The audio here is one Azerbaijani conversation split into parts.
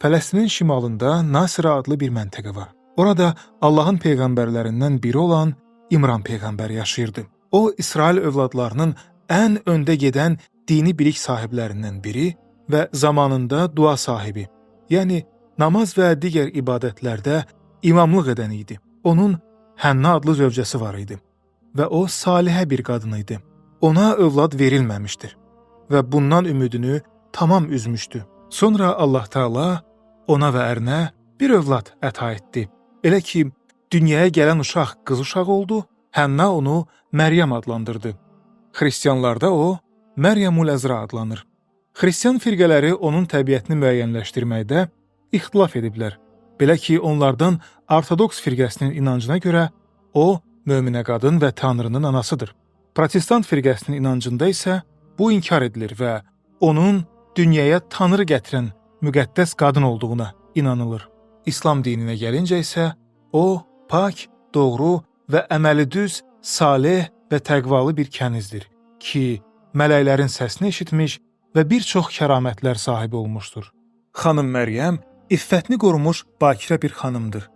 Fələstinin şimalında Nasira adlı bir məntəqə var. Orada Allahın peyğəmbərlərindən biri olan İmran peyğəmbər yaşayırdı. O, İsrail övladlarının ən öndə gedən dini bilik sahiblərindən biri və zamanında dua sahibi, yəni namaz və digər ibadətlərdə imamlıq edən idi. Onun Hənna adlı zövcəsi var idi və o salihə bir qadın idi. Ona övlad verilməmişdir və bundan ümidini tamam üzmüşdü. Sonra Allah Teala ona və ərinə bir övlad əta etdi. Elə ki, dünyaya gələn uşaq qız uşağı oldu, Hənna onu Məryəm adlandırdı. Xristianlarda o, Məryəmül Əzra adlanır. Xristian firqələri onun təbiətini müəyyənləşdirməkdə ixtilaf ediblər. Belə ki, onlardan Ortodoks firqəsinin inancına görə o, möminə qadın və Tanrının anasıdır. Protestant firqəsinin inancında isə bu inkar edilir və onun dünyaya Tanrı gətirən müqəddəs qadın olduğuna inanılır. İslam dininə gəlincə isə o, pak, doğru və əməli düz, salih və təqvalı bir kənizdir ki, mələklərin səsini eşitmiş və bir çox kəramətlər sahibi olmuşdur. Xanım Məryəm iffətini qorumuş bakirə bir xanımdır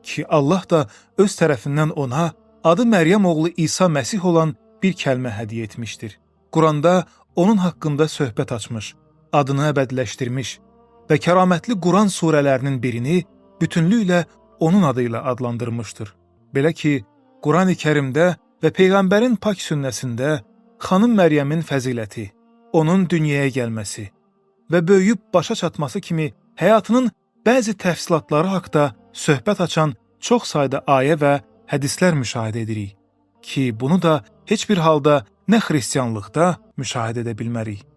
ki, Allah da öz tərəfindən ona adı Məryəm oğlu İsa Məsih olan bir kəlmə hədiyyə etmişdir. Quranda onun haqqında söhbət açmış, adını əbədiləşdirmiş və kəramətli Quran surələrinin birini bütünlüklə onun adıyla adlandırmışdır. Belə ki, Quran-ı Kərimdə və Peyğəmbərin pak sünnəsində xanım Məryəmin fəziləti, onun dünyaya gəlməsi və böyüyüb başa çatması kimi həyatının bəzi təfsilatları haqda söhbət açan çox sayda ayə və hədislər müşahidə edirik ki, bunu da heç bir halda nə xristianlıqda müşahidə edə bilmərik.